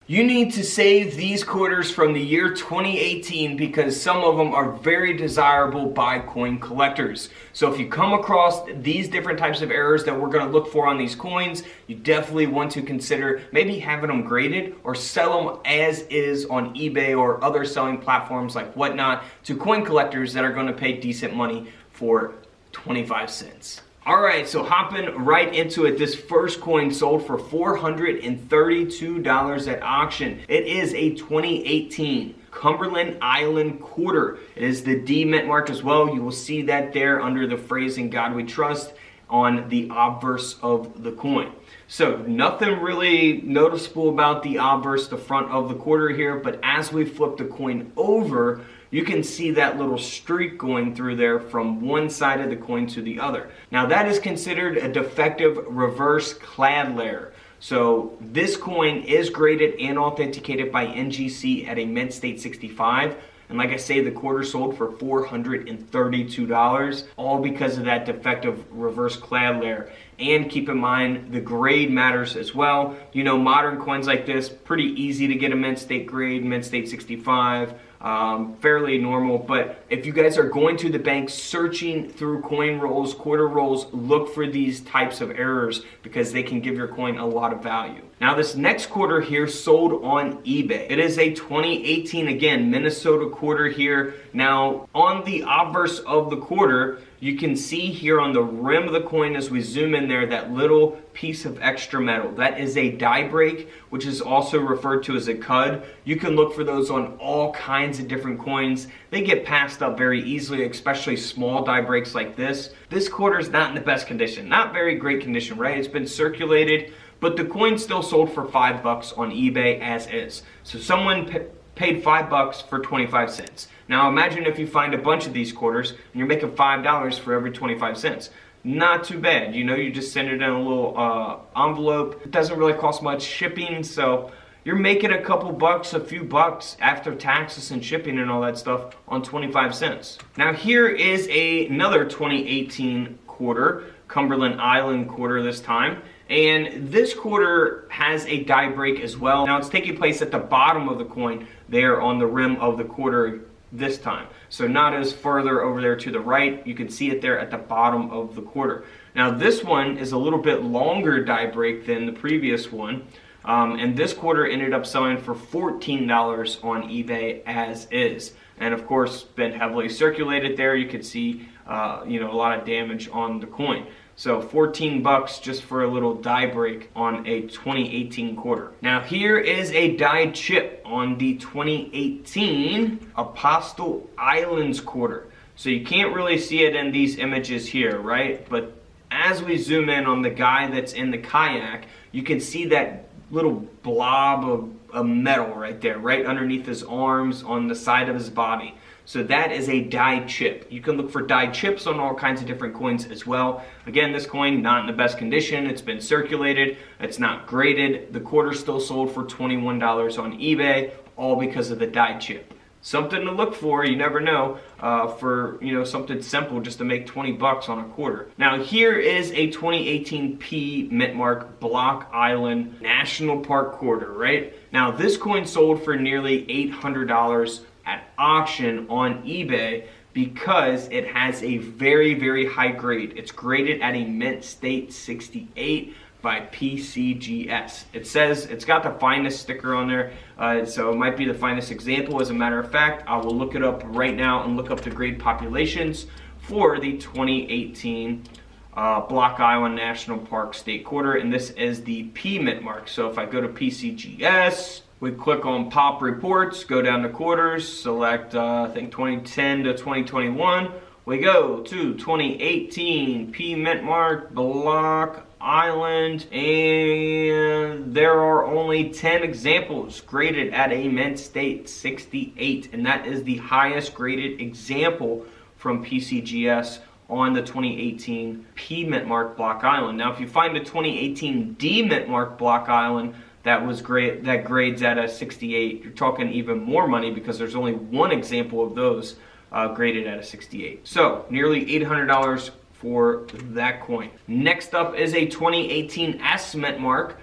You need to save these quarters from the year 2018 because some of them are very desirable by coin collectors. So if you come across these different types of errors that we're going to look for on these coins, you definitely want to consider maybe having them graded or sell them as is on eBay or other selling platforms like Whatnot to coin collectors that are going to pay decent money for 25 cents. Alright, so hopping right into it, this first coin sold for $432 at auction. It is a 2018 Cumberland Island quarter. It is the D mint mark as well. You will see that there under the phrase "In God We Trust" on the obverse of the coin. So nothing really noticeable about the obverse, the front of the quarter here, but as we flip the coin over, you can see that little streak going through there from one side of the coin to the other. Now that is considered a defective reverse clad layer. So this coin is graded and authenticated by NGC at a mint state 65. And like I say, the quarter sold for $432, all because of that defective reverse clad layer. And keep in mind, the grade matters as well. You know, modern coins like this, pretty easy to get a mint state grade, mint state 65. Fairly normal, but if you guys are going to the bank searching through coin rolls, quarter rolls, look for these types of errors because they can give your coin a lot of value. Now this next quarter here sold on eBay. It is a 2018, again, Minnesota quarter here. Now on the obverse of the quarter, you can see here on the rim of the coin as we zoom in there, that little piece of extra metal. That is a die break, which is also referred to as a cud. You can look for those on all kinds of different coins. They get passed up very easily, especially small die breaks like this. This quarter is not in the best condition. Not very great condition, right? It's been circulated, but the coin still sold for $5 on eBay as is. So someone paid $5 for 25 cents. Now imagine if you find a bunch of these quarters and you're making $5 for every 25 cents. Not too bad. You know, you just send it in a little envelope. It doesn't really cost much shipping, so you're making a couple bucks, a few bucks after taxes and shipping and all that stuff on 25 cents. Now here is another 2018 quarter, Cumberland Island quarter this time. And this quarter has a die break as well. Now it's taking place at the bottom of the coin there on the rim of the quarter this time. So not as further over there to the right. You can see it there at the bottom of the quarter. Now this one is a little bit longer die break than the previous one. And this quarter ended up selling for $14 on eBay as is. And of course, been heavily circulated there. You can see, you know, a lot of damage on the coin. So $14 just for a little die break on a 2018 quarter. Now here is a die chip on the 2018 Apostle Islands quarter. So you can't really see it in these images here, right? But as we zoom in on the guy that's in the kayak, you can see that little blob of metal right there, right underneath his arms on the side of his body. So that is a die chip. You can look for die chips on all kinds of different coins as well. Again, this coin not in the best condition. It's been circulated. It's not graded. The quarter still sold for $21 on eBay, all because of the die chip. Something to look for, you never know, for, you know, something simple just to make 20 bucks on a quarter. Now here is a 2018 P mint mark Block Island National Park quarter, right? Now this coin sold for nearly $800 at auction on eBay because it has a very, very high grade. It's graded at a mint state 68 by PCGS. It says it's got the finest sticker on there, so it might be the finest example. As a matter of fact, I will look it up right now and look up the grade populations for the 2018 Block Island National Park State Quarter, and this is the P mint mark. So if I go to PCGS, we click on Pop Reports, go down to quarters, select I think 2010 to 2021. We go to 2018 P mint mark Block Island, and there are only 10 examples graded at a mint state 68, and that is the highest graded example from PCGS on the 2018 P mint mark Block Island. Now if you find a 2018 D mint mark Block Island that was great, that grades at a 68, you're talking even more money because there's only one example of those graded at a 68. So nearly $800 for that coin. Next up is a 2018 S mint mark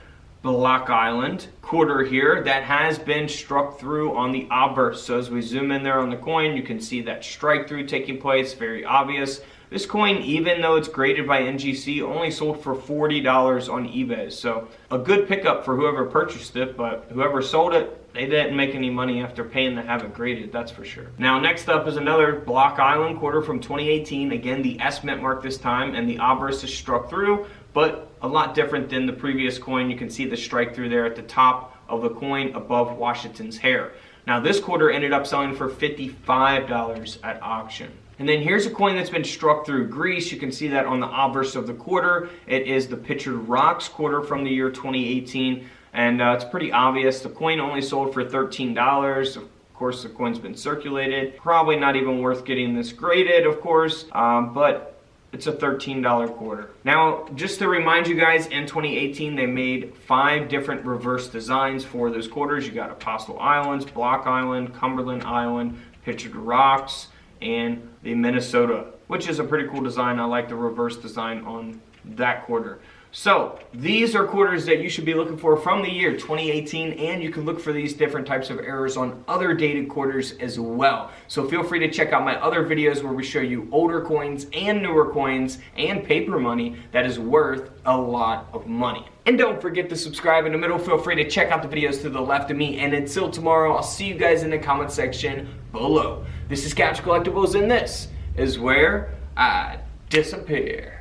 Block Island quarter here that has been struck through on the obverse. So as we zoom in there on the coin, you can see that strike through taking place, very obvious. This coin, even though it's graded by NGC, only sold for $40 on eBay. So a good pickup for whoever purchased it, but whoever sold it, they didn't make any money after paying to have it graded, that's for sure. Now next up is another Block Island quarter from 2018. Again, the S mint mark this time, and the obverse is struck through, but a lot different than the previous coin. You can see the strike through there at the top of the coin above Washington's hair. Now this quarter ended up selling for $55 at auction. And then here's a coin that's been struck through Greece. You can see that on the obverse of the quarter. It is the Pictured Rocks quarter from the year 2018. And it's pretty obvious. The coin only sold for $13. Of course, the coin's been circulated. Probably not even worth getting this graded, of course. But it's a $13 quarter. Now, just to remind you guys, in 2018, they made 5 different reverse designs for those quarters. You got Apostle Islands, Block Island, Cumberland Island, Pictured Rocks, and the Minnesota, which is a pretty cool design. I like the reverse design on that quarter. So these are quarters that you should be looking for from the year 2018, and you can look for these different types of errors on other dated quarters as well. So feel free to check out my other videos where we show you older coins and newer coins and paper money that is worth a lot of money. And don't forget to subscribe in the middle. Feel free to check out the videos to the left of me. And until tomorrow, I'll see you guys in the comment section below. This is Couch Collectibles, and this is where I disappear.